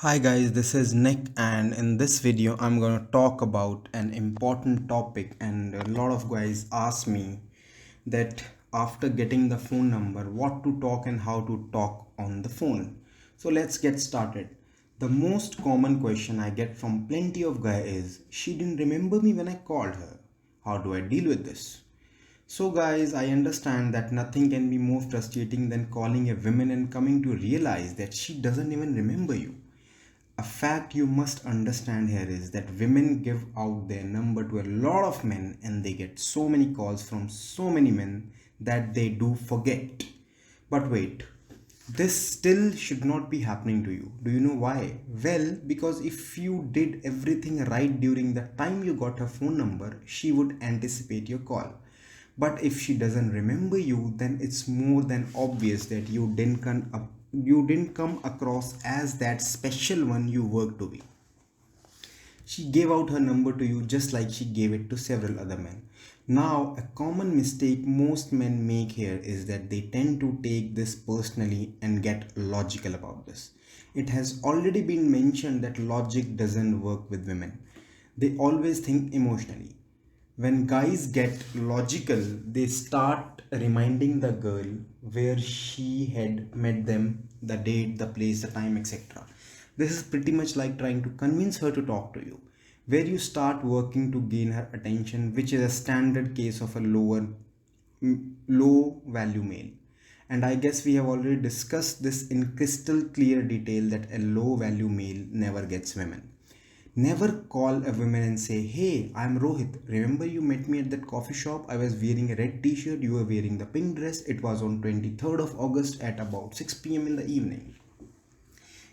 Hi guys, this is Nick, and in this video I'm going to talk about an important topic. And a lot of guys ask me that after getting the phone number, what to talk and how to talk on the phone. So let's get started. The most common question I get from plenty of guys is, she didn't remember me when I called her. How do I deal with this? So guys, I understand that nothing can be more frustrating than calling a woman and coming to realize that she doesn't even remember you. A fact you must understand here is that women give out their number to a lot of men and they get so many calls from so many men that they do forget. But wait, this still should not be happening to you. Do you know why? Well, because if you did everything right during the time you got her phone number, she would anticipate your call. But if she doesn't remember you, then it's more than obvious that you didn't come across as that special one you work to be. She gave out her number to you just like she gave it to several other men. Now, a common mistake most men make here is that they tend to take this personally and get logical about this. It has already been mentioned that logic doesn't work with women. They always think emotionally. When guys get logical, they start reminding the girl where she had met them, the date, the place, the time, etc. This is pretty much like trying to convince her to talk to you, where you start working to gain her attention, which is a standard case of a low value male. And I guess we have already discussed this in crystal clear detail that a low value male never gets women. Never call a woman and say, "Hey, I'm Rohit. Remember you met me at that coffee shop? I was wearing a red t shirt, you were wearing the pink dress. It was on 23rd of August at about 6 p.m. in the evening."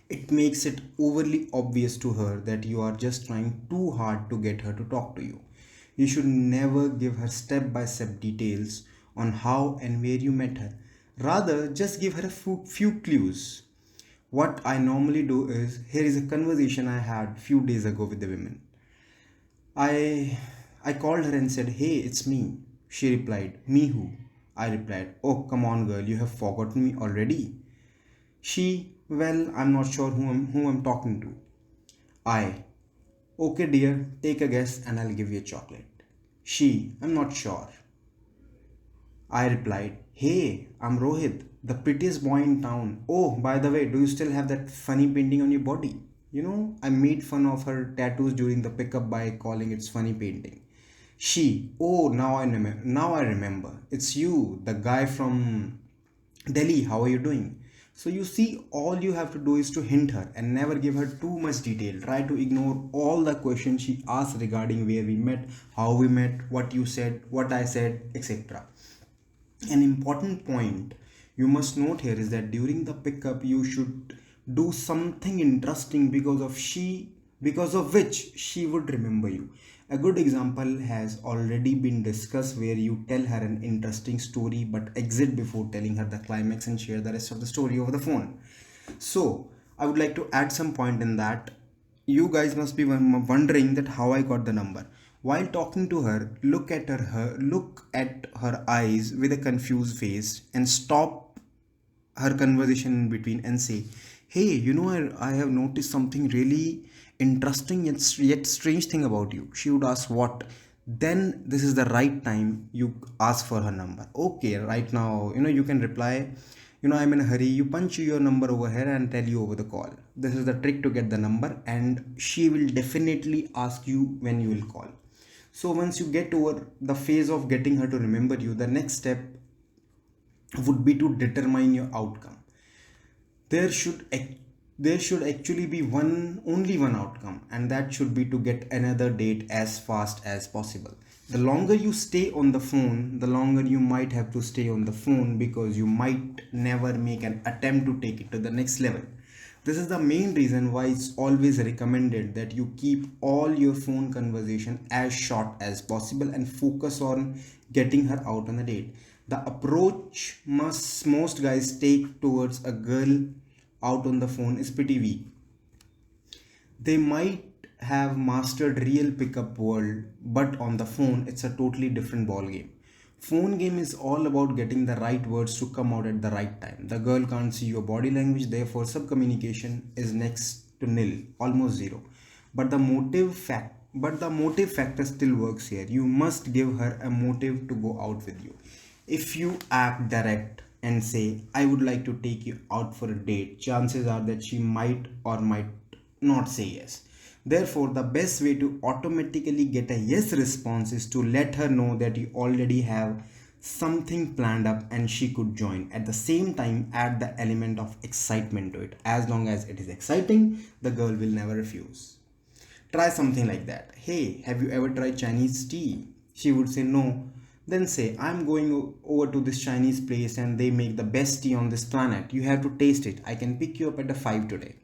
It makes it overly obvious to her that you are just trying too hard to get her to talk to you. You should never give her step by step details on how and where you met her. Rather, just give her a few clues. What I normally do is, here is a conversation I had few days ago with the women. I I called her and said, "Hey, it's me." She replied, "Me who?" I replied, "Oh, come on, girl, you have forgotten me already." She, "Well, I'm not sure who I'm talking to." I, "Okay, dear, take a guess and I'll give you a chocolate." She, "I'm not sure." I replied, "Hey, I'm Rohit, the prettiest boy in town. Oh, by the way, do you still have that funny painting on your body?" I made fun of her tattoos during the pickup by calling it funny painting. She, "Oh, now I remember. It's you, the guy from Delhi. How are you doing?" So you see, all you have to do is to hint her and never give her too much detail. Try to ignore all the questions she asked regarding where we met, how we met, what you said, what I said, etc. An important point you must note here is that during the pickup you should do something interesting because of which she would remember you. A good example has already been discussed, where you tell her an interesting story but exit before telling her the climax and share the rest of the story over the phone. So I would like to add some point in that. You guys must be wondering that how I got the number. While talking to her, look at her eyes with a confused face and stop her conversation in between and say, "Hey, I have noticed something really interesting yet strange thing about you." She would ask, "What?" Then this is the right time you ask for her number. "Okay, right now, you can reply, I'm in a hurry." You punch your number over here and tell you over the call. This is the trick to get the number, and she will definitely ask you when you will call. So once you get over the phase of getting her to remember you, the next step would be to determine your outcome. There should ac- there should actually be only one outcome, and that should be to get another date as fast as possible. The longer you stay on the phone, the longer you might have to stay on the phone, because you might never make an attempt to take it to the next level. This is the main reason why it's always recommended that you keep all your phone conversation as short as possible and focus on getting her out on a date. The approach most guys take towards a girl out on the phone is pretty weak. They might have mastered real pickup world, but on the phone it's a totally different ball game. Phone game is all about getting the right words to come out at the right time. The girl can't see your body language, therefore sub communication is next to nil, almost zero. But the motive factor still works here. You must give her a motive to go out with you. If you act direct and say, I would like to take you out for a date, chances are that she might or might not say yes. Therefore, the best way to automatically get a yes response is to let her know that you already have something planned up and she could join. At the same time, add the element of excitement to it. As long as it is exciting, the girl will never refuse. Try something like that. Hey, have you ever tried Chinese tea? She would say no. Then say, I'm going over to this Chinese place and they make the best tea on this planet. You have to taste it. I can pick you up at the 5 today.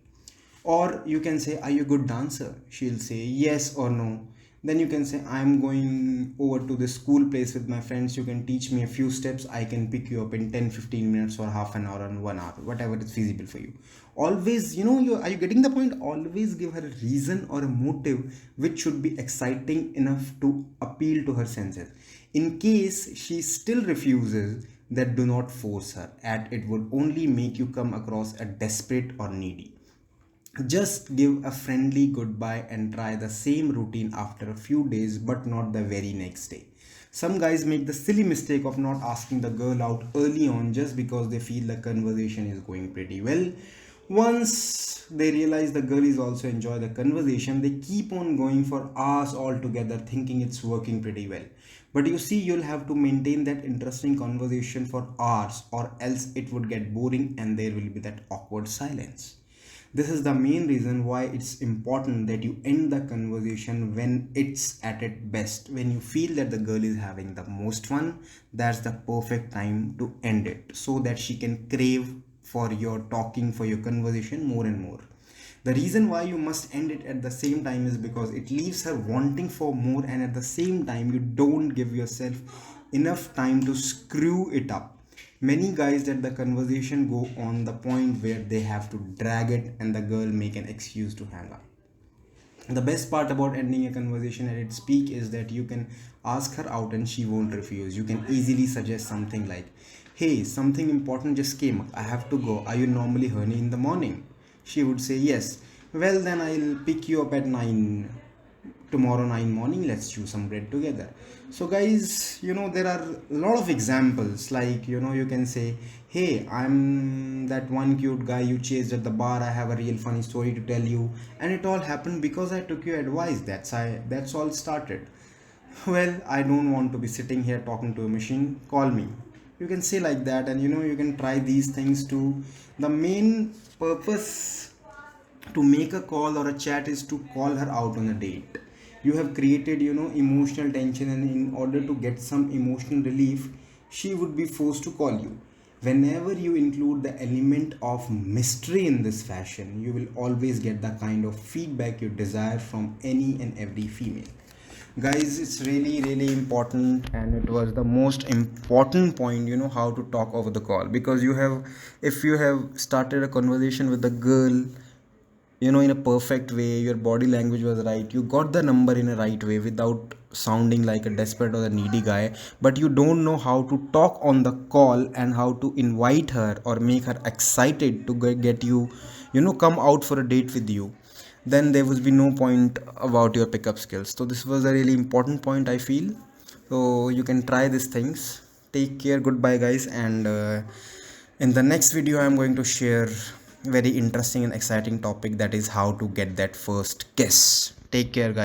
Or you can say, are you a good dancer? She'll say yes or no. Then you can say, I'm going over to this school place with my friends. You can teach me a few steps. I can pick you up in 10-15 minutes or half an hour or 1 hour, whatever is feasible for you. Always, are you getting the point? Always give her a reason or a motive which should be exciting enough to appeal to her senses. In case she still refuses, that do not force her, and it would only make you come across as desperate or needy. Just give a friendly goodbye and try the same routine after a few days, but not the very next day. Some guys make the silly mistake of not asking the girl out early on just because they feel the conversation is going pretty well. Once they realize the girl is also enjoy the conversation, they keep on going for hours altogether thinking it's working pretty well. But you see, you'll have to maintain that interesting conversation for hours or else it would get boring and there will be that awkward silence. This is the main reason why it's important that you end the conversation when it's at its best. When you feel that the girl is having the most fun, that's the perfect time to end it so that she can crave for your talking, for your conversation more and more. The reason why you must end it at the same time is because it leaves her wanting for more, and at the same time, you don't give yourself enough time to screw it up. Many guys let the conversation go on the point where they have to drag it and the girl make an excuse to hang up. The best part about ending a conversation at its peak is that you can ask her out and she won't refuse. You can easily suggest something like, hey, something important just came up. I have to go. Are you normally horny in the morning? She would say yes. Well, then I'll pick you up at 9 tomorrow 9 morning. Let's chew some bread together. So guys, there are a lot of examples, like you can say, hey, I'm that one cute guy you chased at the bar. I have a real funny story to tell you, and it all happened because I took your advice. That's all started. Well, I don't want to be sitting here talking to a machine. Call me. You can say like that, and you can try these things too. The main purpose to make a call or a chat is to call her out on a date. You have created emotional tension, and in order to get some emotional relief, she would be forced to call you. Whenever you include the element of mystery in this fashion, you will always get the kind of feedback you desire from any and every female. Guys, it's really really important, and it was the most important point, how to talk over the call, because if you have started a conversation with the girl in a perfect way, your body language was right, you got the number in a right way without sounding like a desperate or a needy guy, but you don't know how to talk on the call and how to invite her or make her excited to get you come out for a date with you, then there would be no point about your pickup skills. So this was a really important point, I feel. So you can try these things. Take care, goodbye guys, and in the next video I'm going to share very interesting and exciting topic, that is how to get that first kiss. Take care guys.